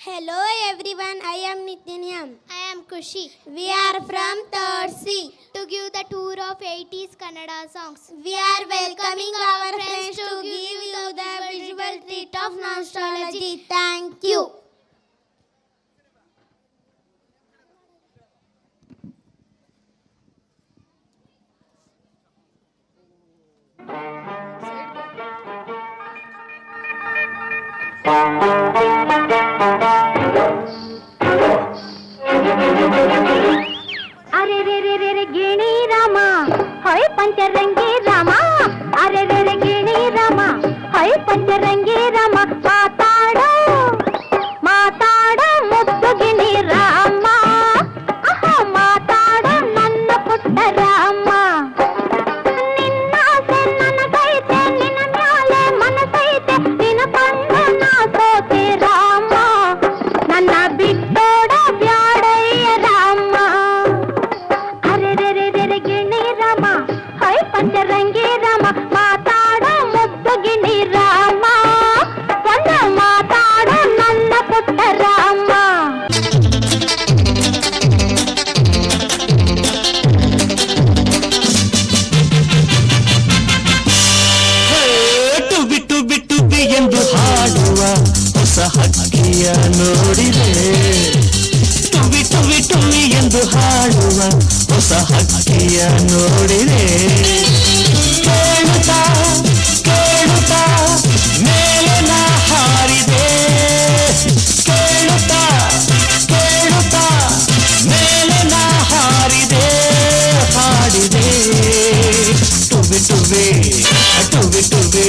Hello everyone, I am Nityanam. I am Kushi. We are from 3rd C. To give the tour of 80s Kannada songs. We are welcoming our friends to give you the visual treat of nostalgia. Thank you. अरे रे रे रे रे गिणी रामा होय पंचरंगी रामा अरे रे रे गिणी रामा होय पंचरंगी रामा माताडो माताडो मुद्दु गिणी राಮ आहा माताडो ನನ್ನ ಪುಟ್ಟ ರಾಮ ನಿನ್ನಾಸೆ ನನಗೈತೆ ನಿನ್ನ ಮ್ಯಾಲೆ ಮನಸೈತೆ ನಿನ್ನ ಕಂಡು ನಾ ಸೋತೆ ರಾಮ ನನ್ನ ಬಿಟ್ಟೋಡ ಬ್ಯಾಡಯ್ಯ ರಾಮ ಅರೆ ರೆ ರೆ ರೆ ರೆ ಗಿಣಿ ರಾಮ ಹೈ ಪಂಚರಂಗಿ ರಾಮ ಮಾತಾಡ ಮುದ್ದು ಗಿಣಿ ರಾಮ ಒಂದು ಮಾತಾಡ ನನ್ನ ಪುಟ್ಟ ರಾಮ ಟುಬಿ ಎಂದು ಹಾಡುವ ಹೊಸ ಹಕ್ಕಿಯ ನೋಡಿದೆ ಟುಬಿ ಎಂದು ಹಾಡುವ ಹೊಸ ಹಕ್ಕಿಯ ನೋಡಿದೆ ಕೇಳುತ್ತಾ ಕೇಳುತ್ತಾ ಮೇಲೆ ನಾ ಹಾರಿದೆ ಕೇಳುತ್ತಾ ಕೇಳುತ್ತಾ ಮೇಲೆ ನಾ ಹಾರಿದೆ ಹಾಡಿದೆ ಟುಬಿ ಟುಬಿ ಟುಬಿ ಟುಬಿ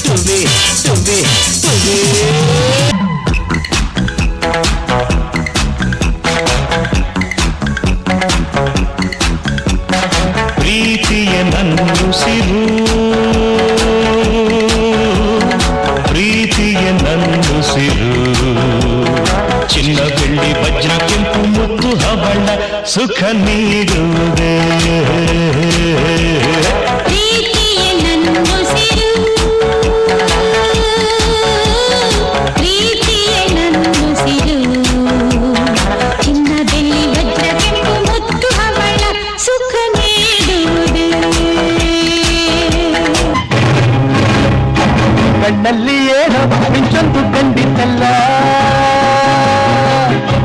ಟುಬಿ ಟುಬಿ ಟುಬಿ ಪ್ರೀತಿಯ ನನ್ನುಸಿರು ಪ್ರೀತಿಯ ನನ್ನುಸಿರು ಚಿನ್ನ ಬೆಳ್ಳಿ ವಜ್ರ ಕೆಂಪು ಮುತ್ತು ಹವಳ ಸುಖ ನೀಡುವುದೇ ಪ್ರೀತಿಯ ನನ್ನುಸಿರು ಪ್ರೀತಿಯ ನನ್ನುಸಿರು ಚಿನ್ನ ಬೆಳ್ಳಿ ವಜ್ರ ಕೆಂಪು ಮುತ್ತು ಹವಳ ಸುಖ ನೀಡುವುದೇ ಕಣ್ಣಲ್ಲಿ ಏನೋ ಮಿಂಚೊಂದು ಕಂಡಿದ್ದಲ್ಲ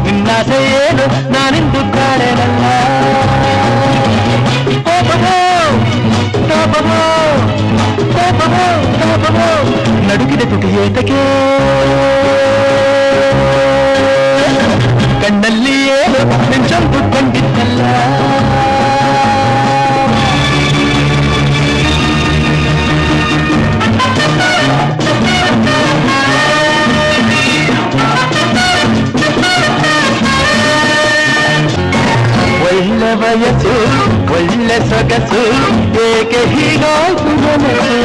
ನಿನ್ನಾಸೆ ಏನು ನಾನಿಂದು ಕಾಣೆನಲ್ಲ ಕೋಪವೋ ಕೋಪವೋ ಕೋಪವೋ ಕೋಪವೋ ನಡುಗಿದೆ ತುಟಿಯೇತಕ್ಕೆ ಕಣ್ಣಲ್ಲಿ ಏನು ಮಿಂಚೊಂದು ಕಂಡಿದ್ದಲ್ಲ ಒಳ್ಳೆ ವಯಸ್ಸು ಒಳ್ಳೆ ಸೊಗಸು ಏಕೆ ಹೀಗಾಯ್ತು ನನಸು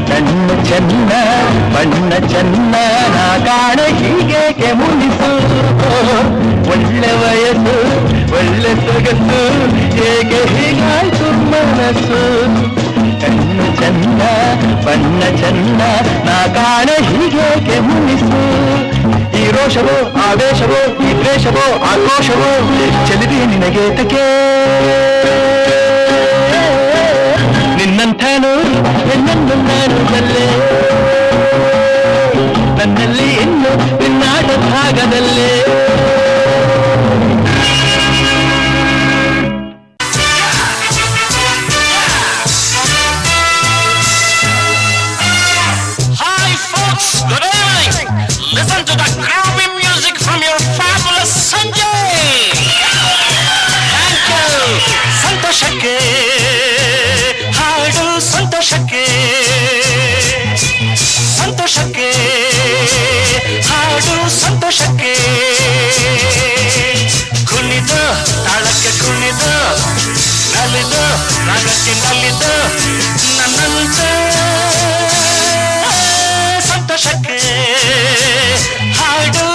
ಕಣ್ಣು ಚೆನ್ನ ಬಣ್ಣ ಚೆನ್ನ ನಾ ಕಾಣ ಹೀಗೇಕೆ ಮುನಿಸು ಒಳ್ಳೆ ವಯಸ್ಸು ಒಳ್ಳೆ ಸೊಗಸು ಏಕೆ ಹೀಗಾಯ್ತು ಮನಸ್ಸು ಕಣ್ಣು ಚೆನ್ನ ಬಣ್ಣ ಚೆನ್ನ ನಾ ಕಾಣ ಹೀಗೇಕೆ ಮುನಿಸು ಈ ರೋಷವೋ ಆವೇಶವೋ ಈ ದ್ವೇಷವೋ ಆಕ್ರೋಶವೋ ಚೆಲ್ಲಿದೆ ನಿನಗೇತಕ್ಕೆ ನಿನ್ನಂಥನು ನನ್ನನ್ನು ನಾನು ಬಲ್ಲೆ ನನ್ನಲ್ಲಿ ಇನ್ನು ನಿನ್ನಾಟ ಭಾಗದಲ್ಲೇ Listen to the groovy music from your fabulous Sanjay. Thank you. ಸಂತೋಷಕ್ಕೆ ಹಾಡು ಸಂತೋಷಕ್ಕೆ ಸಂತೋಷಕ್ಕೆ ಹಾಡು ಸಂತೋಷಕ್ಕೆ ಕುಣಿದು ತಾಳಕ್ಕೆ ಕುಣಿದು ನಲಿದು ರಾಗಕ್ಕೆ ನಲಿದು ನನ್ನಂತೆ ಸಂತೋಷಕ್ಕೆ ಹಾಡು